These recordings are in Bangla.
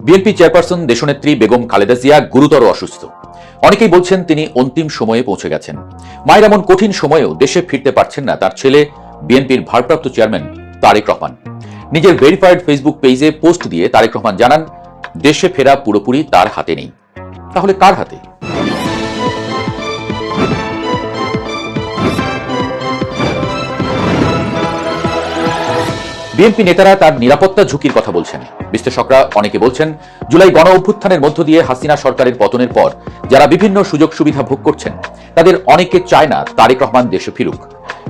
বিএনপি চেয়ারপারসন দেশনেত্রী বেগম খালেদা জিয়া গুরুতর অসুস্থ। অনেকেই বলছেন তিনি অন্তিম সময়ে পৌঁছে গেছেন। মায়ের এমন কঠিন সময়েও দেশে ফিরতে পারছেন না তার ছেলে বিএনপির ভারপ্রাপ্ত চেয়ারম্যান তারেক রহমান। নিজের ভেরিফাইড ফেসবুক পেজে পোস্ট দিয়ে তারেক রহমান জানান, দেশে ফেরা পুরোপুরি তার হাতে নেই। তাহলে কার হাতে? বিএনপি নেতারা তার নিরাপত্তা ঝুঁকির কথা বলছেন। বিশ্লেষকরা অনেকে বলছেন, জুলাই গণ অভ্যুত্থানের মধ্য দিয়ে হাসিনা সরকারের পতনের পর যারা বিভিন্ন সুযোগ সুবিধা ভোগ করছেন তাদের অনেকে চায় না তারেক রহমান দেশে ফিরুক।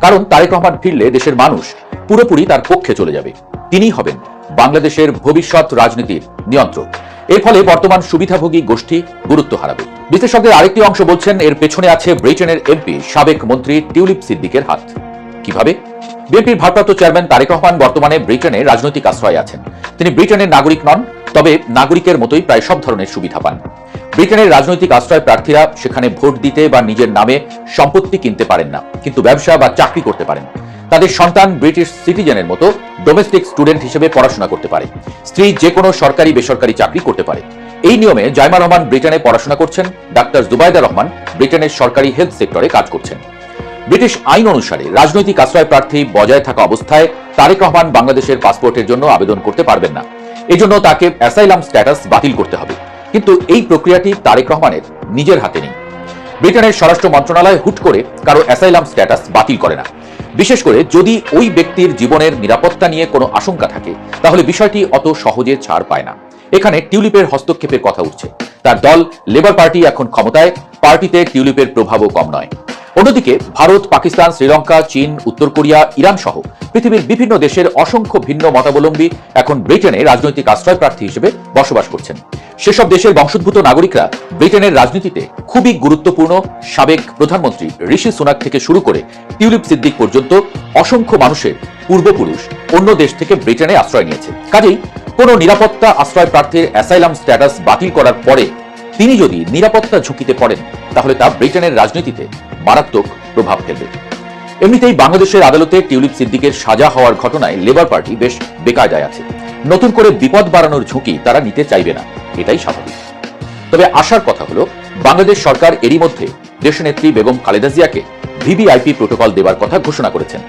কারণ তারেক রহমান ফিরলে দেশের মানুষ পুরোপুরি তার পক্ষে চলে যাবে। তিনিই হবেন বাংলাদেশের ভবিষ্যৎ রাজনীতির নিয়ন্ত্রক। এর ফলে বর্তমান সুবিধাভোগী গোষ্ঠী গুরুত্ব হারাবে। বিশ্লেষকদের আরেকটি অংশ বলছেন, এর পেছনে আছে ব্রিটেনের এমপি সাবেক মন্ত্রী টিউলিপ সিদ্দিকের হাত। কিভাবে? বিএনপির ভারপ্রাপ্ত চেয়ারম্যান তারেক রহমান বর্তমানে ব্রিটেনে রাজনৈতিক আশ্রয়ে আছেন। তিনি ব্রিটেনের নাগরিক নন, তবে নাগরিকের মতোই প্রায় সব ধরনের সুবিধা পান। ব্রিটেনের রাজনৈতিক আশ্রয় প্রার্থীরা সেখানে ভোট দিতে বা নিজের নামে সম্পত্তি কিনতে পারেন না, কিন্তু ব্যবসা বা চাকরি করতে পারেন। তাদের সন্তান ব্রিটিশ সিটিজেনের মতো ডোমেস্টিক স্টুডেন্ট হিসেবে পড়াশোনা করতে পারে। স্ত্রী যে কোনো সরকারি বেসরকারি চাকরি করতে পারে। এই নিয়মে জাইমা রহমান ব্রিটেনে পড়াশোনা করছেন, ডাক্তার জুবাইদা রহমান ব্রিটেনের সরকারি হেলথ সেক্টরে কাজ করছেন। ব্রিটিশ আইন অনুসারে রাজনৈতিক আশ্রয় প্রার্থী বজায় থাকা অবস্থায় তারেক রহমান বাংলাদেশের পাসপোর্টের জন্য আবেদন করতে পারবেন না। এজন্য তাকে অ্যাসাইলাম স্ট্যাটাস বাতিল করতে হবে। কিন্তু এই প্রক্রিয়াটি তারেক রহমানের নিজের হাতে নেই। ব্রিটেনের স্বরাষ্ট্র মন্ত্রণালয় হুট করে কারো অ্যাসাইলাম স্ট্যাটাস বাতিল করে না। বিশেষ করে যদি ওই ব্যক্তির জীবনের নিরাপত্তা নিয়ে কোনো আশঙ্কা থাকে, তাহলে বিষয়টি অত সহজে ছাড় পায় না। এখানে টিউলিপের হস্তক্ষেপের কথা উঠছে। তার দল লেবার পার্টি এখন ক্ষমতায়, পার্টিতে টিউলিপের প্রভাবও কম নয়। অন্যদিকে ভারত, পাকিস্তান, শ্রীলঙ্কা, চীন, উত্তর কোরিয়া, ইরান সহ পৃথিবীর বিভিন্ন দেশের অসংখ্য ভিন্ন মতাবলম্বী এখন ব্রিটেনে রাজনৈতিক আশ্রয় প্রার্থী হিসেবে বসবাস করছেন। সেসব দেশের বংশোদ্ভূত নাগরিকরা ব্রিটেনের রাজনীতিতে খুবই গুরুত্বপূর্ণ। সাবেক প্রধানমন্ত্রী ঋষি সুনাক থেকে শুরু করে টিউলিপ সিদ্দিক পর্যন্ত অসংখ্য মানুষের পূর্বপুরুষ অন্য দেশ থেকে ব্রিটেনে আশ্রয় নিয়েছে। কাজেই কোনো নিরাপত্তা আশ্রয় প্রার্থীর অ্যাসাইলাম স্ট্যাটাস বাতিল করার পরে তিনি যদি নিরাপত্তা ঝুঁকিতে পড়েন, তাহলে তা ব্রিটেনের রাজনীতিতে মারাত্মক প্রভাব ফেলবে। এমনিতেই বাংলাদেশের আদালতে টিউলিপ সিদ্দিকের সাজা হওয়ার ঘটনায় লেবার পার্টি বেশ বেকায়দায় আছে। নতুন করে বিপদ বাড়ানোর ঝুঁকি তারা নিতে চাইবে না, এটাই স্বাভাবিক। তবে আশার কথা হলো, বাংলাদেশ সরকার এরই মধ্যে দেশনেত্রী বেগম খালেদা জিয়াকে ভিভিআইপি প্রোটোকল দেবার কথা ঘোষণা করেছেন।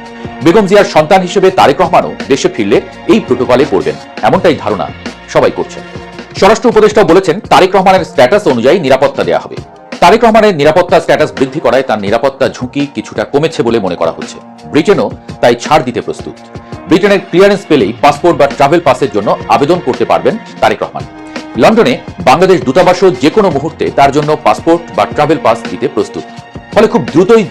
বেগম জিয়ার সন্তান হিসেবে তারেক রহমানও দেশে ফিরলে এই প্রোটোকলে পড়বেন, এমনটাই ধারণা সবাই করছেন। স্বরাষ্ট্র উপদেষ্টা বলেছেন, তারেক রহমানের স্ট্যাটাস অনুযায়ী নিরাপত্তা দেওয়া হবে। তারেক রহমানের নিরাপত্তা স্ট্যাটাস বৃদ্ধি করায় তার নিরাপত্তা ঝুঁকি কিছুটা কমেছে বলে মনে করা হচ্ছে। ব্রিটেনও তাই ছাড় দিতে প্রস্তুত। ব্রিটেনের ক্লিয়ারেন্স পেলেই পাসপোর্ট বা ট্রাভেল পাসের জন্য আবেদন করতে পারবেন তারেক রহমান। লন্ডনে বাংলাদেশ দূতাবাসও যে কোনো মুহূর্তে তার জন্য পাসপোর্ট বা ট্রাভেল পাস দিতে প্রস্তুত। ফলে খুব দ্রুতই